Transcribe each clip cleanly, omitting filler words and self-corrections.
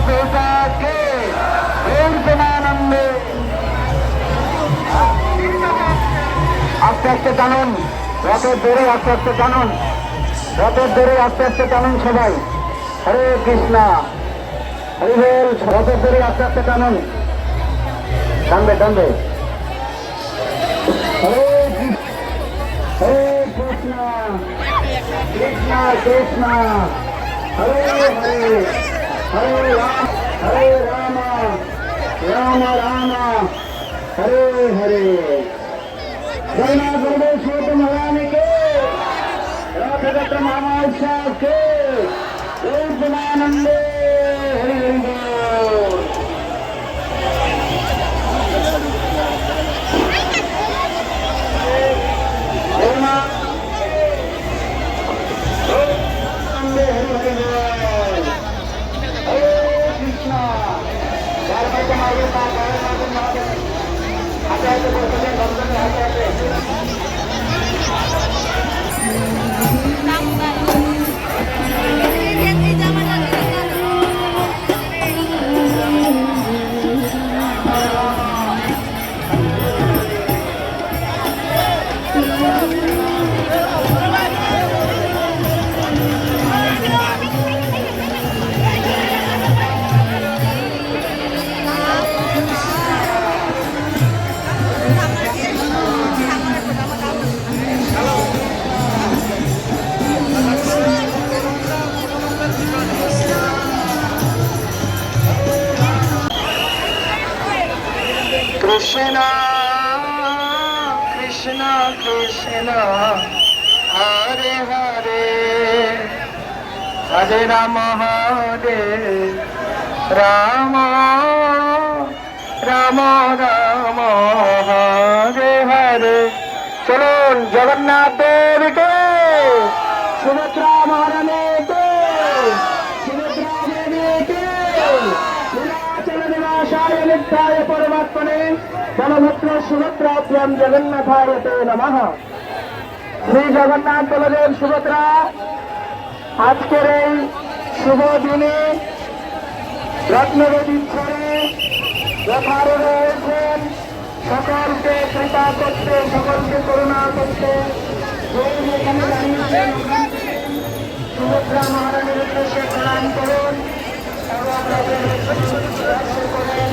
पिता के पूर्णानंदे আস্তে আস্তে টানুন রথের দড়ি আস্তে আস্তে টানুন রথের দড়ি আস্তে আস্তে টানুন সবাই হরে কৃষ্ণ হরি বল রথের দড়ি আস্তে আস্তে টানুন টানবে টানবে হরে কৃষ্ণ কৃষ্ণ কৃষ্ণ হরে হরে হরে রাম রাম রাম हरे हरे जय गुरुदेव श्री महाराज के रथगत महाशा के पूर्णानंदे Hari Krishna Krishna Krishna Hare Hare Hare Rama Hare Rama Rama Rama Hare Hare চলুন জগন্নাথ দেবকে সুভদ্রা মহারানীকে সুভদ্রা দেবীকে नित्याय परमात्मने बलभद्र सुभद्राभ्यां जगन्नाथाय ते नमः। श्री जगन्नाथ बलदेव सुभद्रा আজকের এই শুভ দিনে রত্নবেদীর ছেড়ে যথারে রয়েছেন সকলকে কৃপা করতে সকলকে করুণা করতে এখানে দাঁড়িয়েছেন সুভদ্রা মহারানীর উদ্দেশ্যে প্রণাম করুন এবং করেন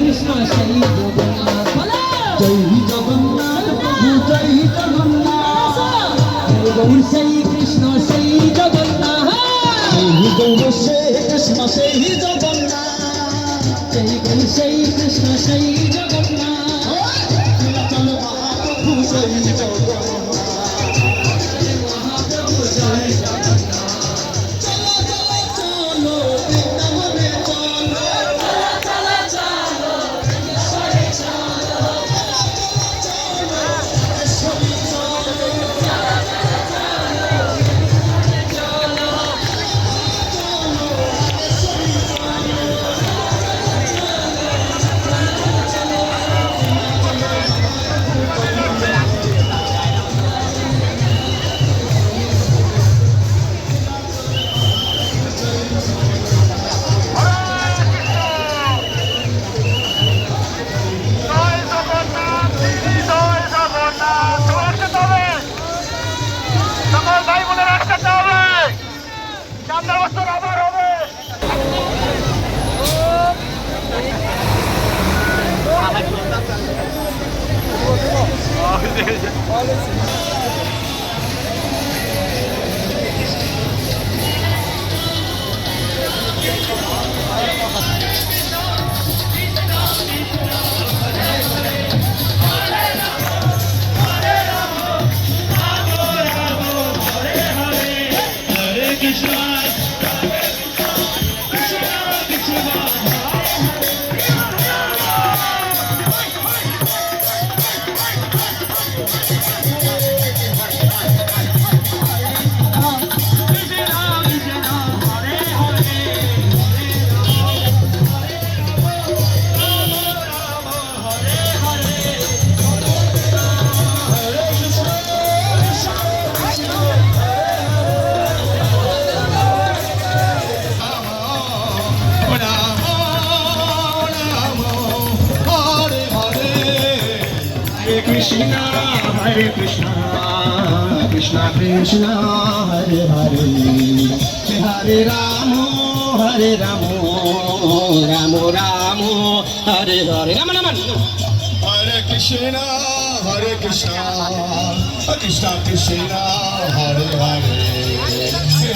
Krishna Shri Jagannatha Jai Jagannatha Jai Jagannatha Jai Gaur Shri Krishna Shri Jagannatha Jai Gaur Shri Krishna Shri Jagannatha Jai Gaur Shri Krishna Shri Jagannatha Chalo Mahaprabhu Shri Jagannatha Mahaprabhu Shri Jagannatha Krishna Hare Krishna Krishna Krishna Hare Hare Hare Ramo Hare Ramo Ramo Ramo Hare Hare Rama Rama Hare Krishna Krishna Krishna Hare Hare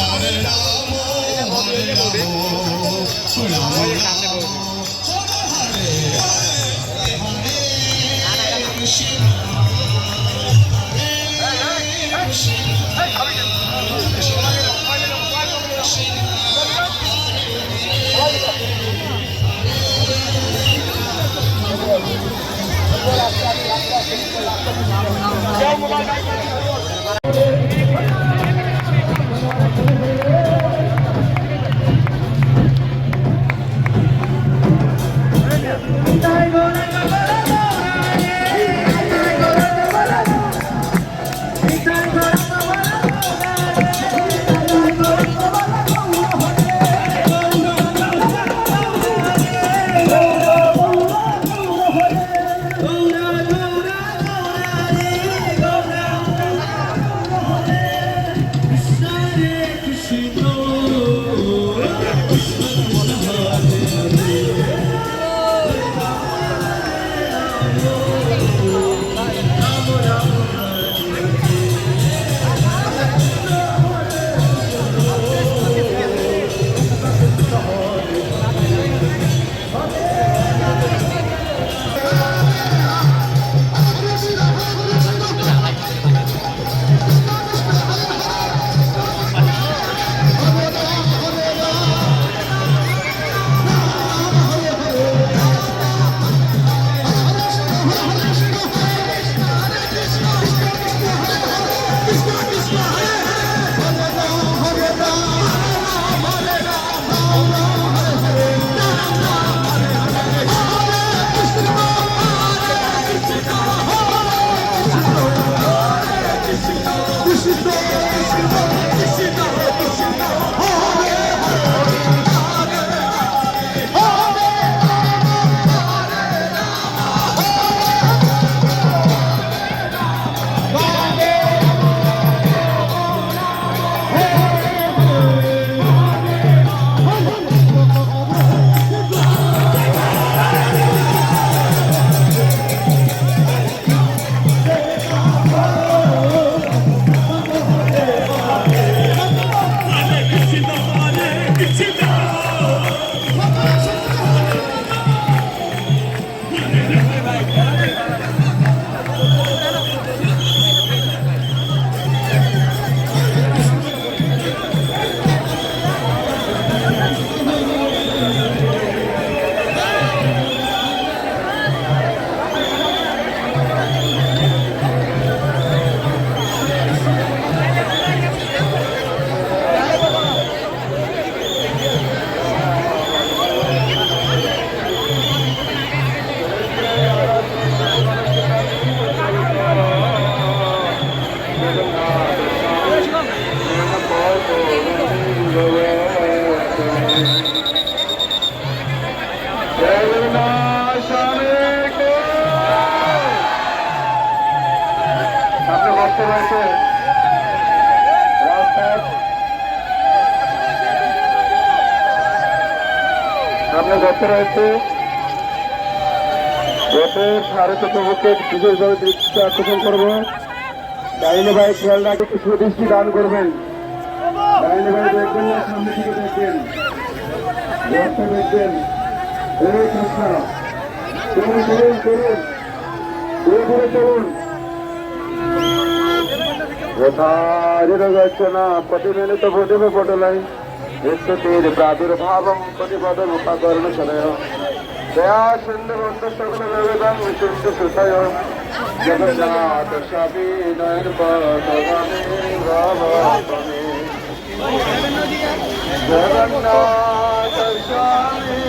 Hare Ramo Ramo Ramo সামনে গর্ত রয়েছে। রথের সারথী প্রভুকে বিশেষভাবে দৃষ্টি আকর্ষণ করবো। ডাইনে ভাই খেয়াল রাখে একটু সুদৃষ্টি দান করবেন। ডাইনে ভাই দেখবেন না, সামনে থেকে দেখবেন, গর্ত দেখবেন। হরে কৃষ্ণ, চলুন চলুন চলুন, ধীরে ধীরে চলুন। যথারির গচ্ছনা প্রতিমিলিত প্রতিভ পটলাই বিশ্বতির প্রাদুর্ভাবং প্রতিপদমুপাকর্ণ শরয় দয়া সিন্ধু বন্ধু সকল বেদং বিশুদ্ধ সুতয় জগন্নাথ স্বামী নয়ন পদগামী ভবতমে জগন্নাথ স্বামী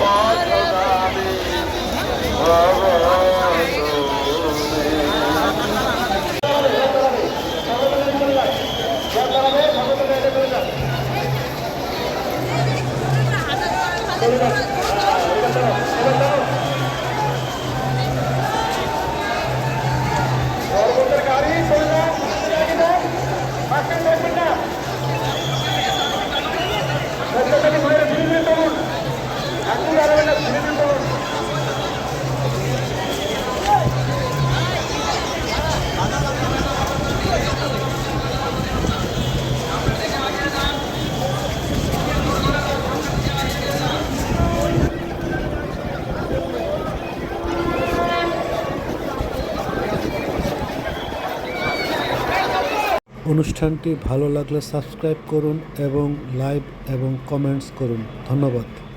পদগামী ভবতমে। অনুষ্ঠানটি ভালো লাগলে সাবস্ক্রাইব করুন এবং লাইক এবং কমেন্টস করুন। ধন্যবাদ।